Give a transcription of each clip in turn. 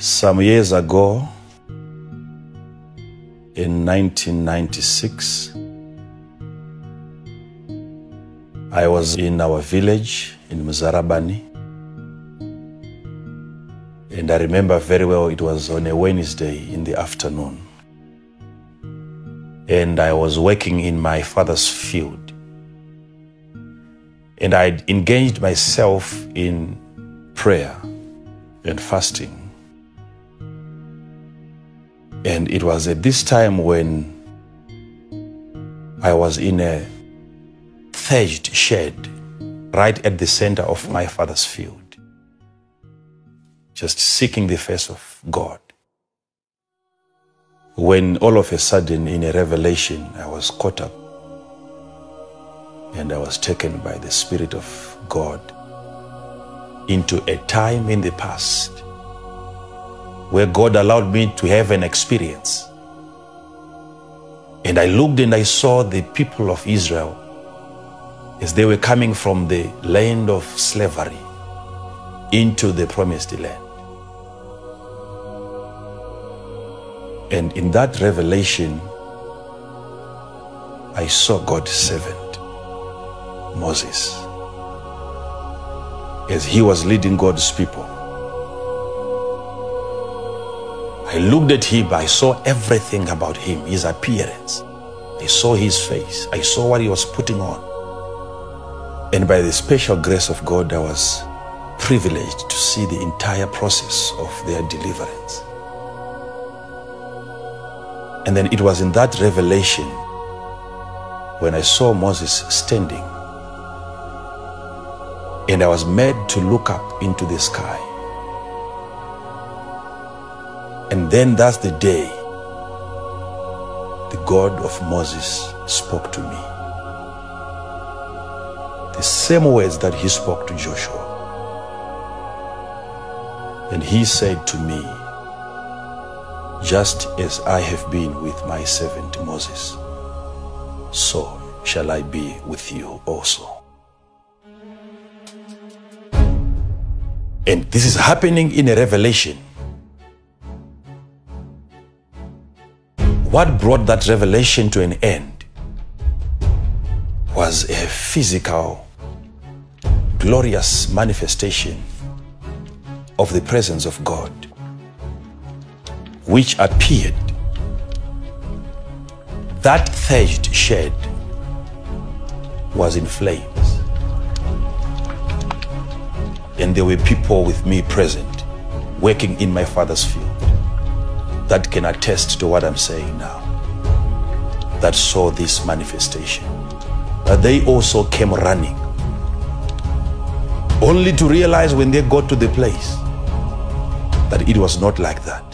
Some years ago, in 1996, I was in our village in Muzarabani, and I remember very well it was on a Wednesday in the afternoon, and I was working in my father's field, and I engaged myself in prayer and fasting. And it was at this time when I was in a thatched shed right at the center of my father's field, just seeking the face of God, when all of a sudden in a revelation I was caught up and I was taken by the Spirit of God into a time in the past where God allowed me to have an experience. And I looked and I saw the people of Israel as they were coming from the land of slavery into the promised land. And in that revelation, I saw God's servant, Moses, as he was leading God's people. I looked at him, I saw everything about him, his appearance. I saw his face, I saw what he was putting on. And by the special grace of God, I was privileged to see the entire process of their deliverance. And then it was in that revelation when I saw Moses standing, and I was made to look up into the sky. And then that's the day the God of Moses spoke to me. The same words that he spoke to Joshua. And he said to me, just as I have been with my servant Moses, so shall I be with you also. And this is happening in a revelation. What brought that revelation to an end was a physical, glorious manifestation of the presence of God, which appeared. That thatched shed was in flames, and there were people with me present, working in my father's field, that can attest to what I'm saying now, that saw this manifestation. But they also came running, only to realize when they got to the place that it was not like that.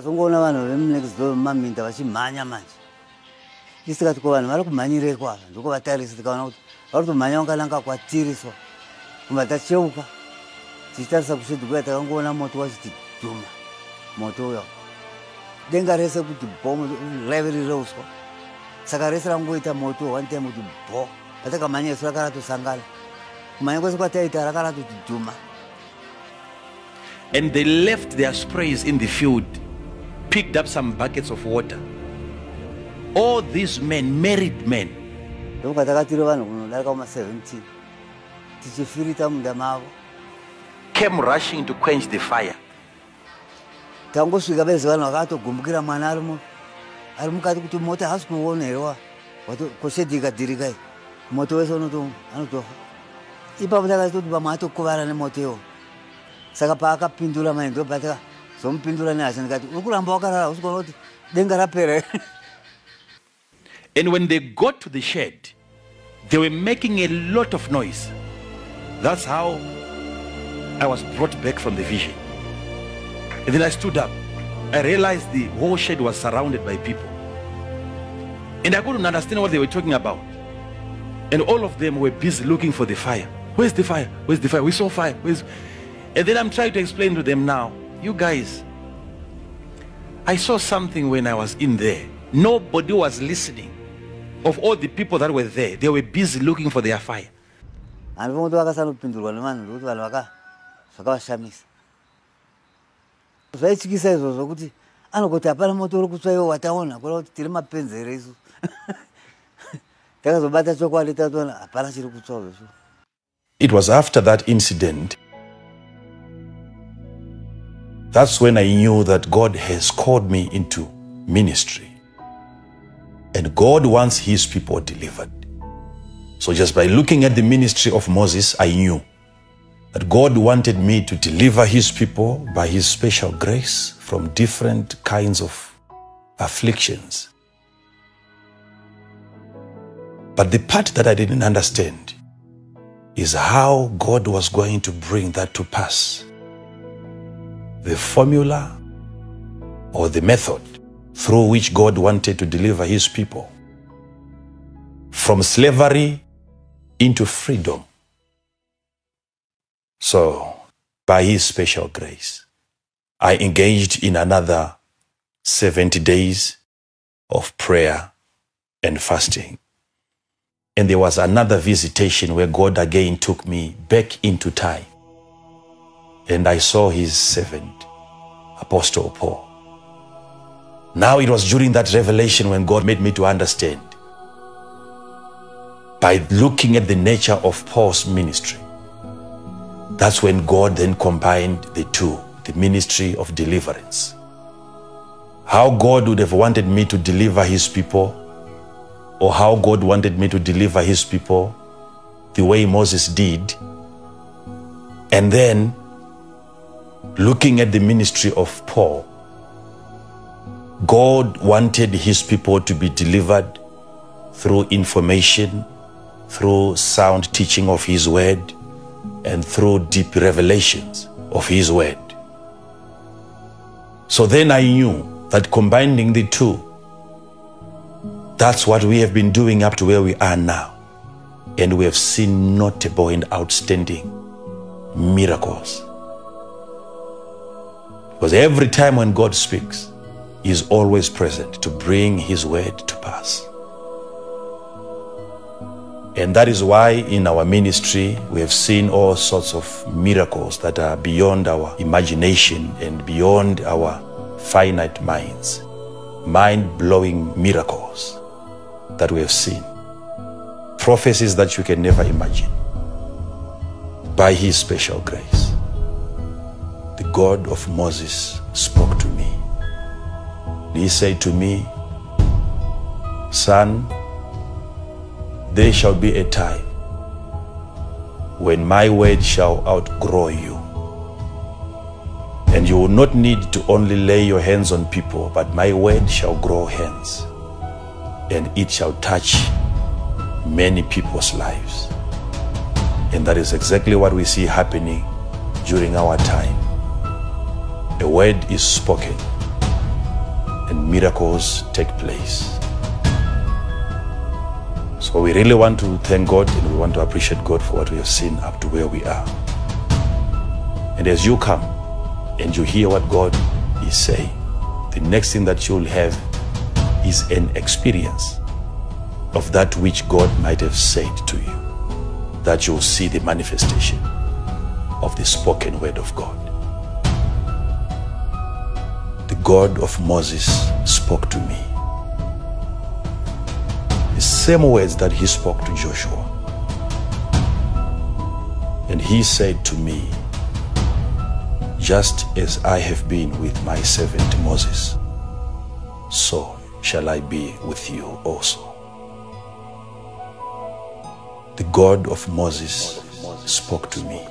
Zongona vanhu vemunextdoor maminda vachimhanya manje. Isikati ko vanhu vari kumhanyire kwava ndiko vatarisi tikaona kuti vari kutomhanya kungalanga kwatiriswa kumba tacheuka tichitarisa kushedu kuya takangoona moto wachiti dhuma moto uyo denga rese kuti bho raive rireuswa saka rese rangoita moto one time kuti bho patakamhanya isu rakaratosangana kumhanya kwese kwataita rakaratoti dhuma. And they left their sprays in the field, picked up some buckets of water. All these men, married men, came rushing to quench the fire. Saka paakapindura maendo pataka zompindura nehacha ndikati uri kuramba wakarara usikuona kuti denga rapera. And when they got to the shed, they were making a lot of noise. That's how I was brought back from the vision. And then I stood up. I realized the whole shed was surrounded by people. And I couldn't understand what they were talking about. And all of them were busy looking for the fire. Where's the fire? Where's the fire? We saw fire. And then I'm trying to explain to them now, you guys, I saw something when I was in there. Nobody was listening. Of all the people that were there, they were busy looking for their fire. And when I was pinturwa nemanu kuti vanhu vakavashamisa. Zvaityisa izvozvo kuti anogoti hapana moto uri kutsvaiwa wataona kureva kuti tiri mapenzere isu. Takazobata chokwadi tatoona hapana chiri kutsvawa izvo. It was after that incident, that's when I knew that God has called me into ministry. And God wants his people delivered. So just by looking at the ministry of Moses, I knew that God wanted me to deliver his people by his special grace from different kinds of afflictions. But the part that I didn't understand is how God was going to bring that to pass. The formula or the method through which God wanted to deliver his people from slavery into freedom. So, by his special grace, I engaged in another 70 days of prayer and fasting. And there was another visitation where God again took me back into time. And I saw his servant, Apostle Paul. Now it was during that revelation when God made me to understand. By looking at the nature of Paul's ministry, that's when God then combined the two, the ministry of deliverance. How God would have wanted me to deliver his people, or how God wanted me to deliver his people the way Moses did. And then looking at the ministry of Paul, God wanted his people to be delivered through information, through sound teaching of his word, and through deep revelations of his word. So then I knew that combining the two, that's what we have been doing up to where we are now. And we have seen notable and outstanding miracles. Because every time when God speaks, he is always present to bring his word to pass. And that is why in our ministry, we have seen all sorts of miracles that are beyond our imagination and beyond our finite minds. Mind-blowing miracles that we have seen. Prophecies that you can never imagine. By his special grace, the God of Moses spoke to me. He said to me, son, there shall be a time when my word shall outgrow you. And you will not need to only lay your hands on people, but my word shall grow hands, and it shall touch many people's lives. And that is exactly what we see happening during our time. A word is spoken, and miracles take place. So we really want to thank God, and we want to appreciate God for what we have seen up to where we are. And as you come and you hear what God is saying, the next thing that you'll have is an experience of that which God might have said to you, that you'll see the manifestation of the spoken word of God. The God of Moses spoke to me the same words that he spoke to Joshua. And he said to me, just as I have been with my servant Moses, so shall I be with you also. The God of Moses spoke to me.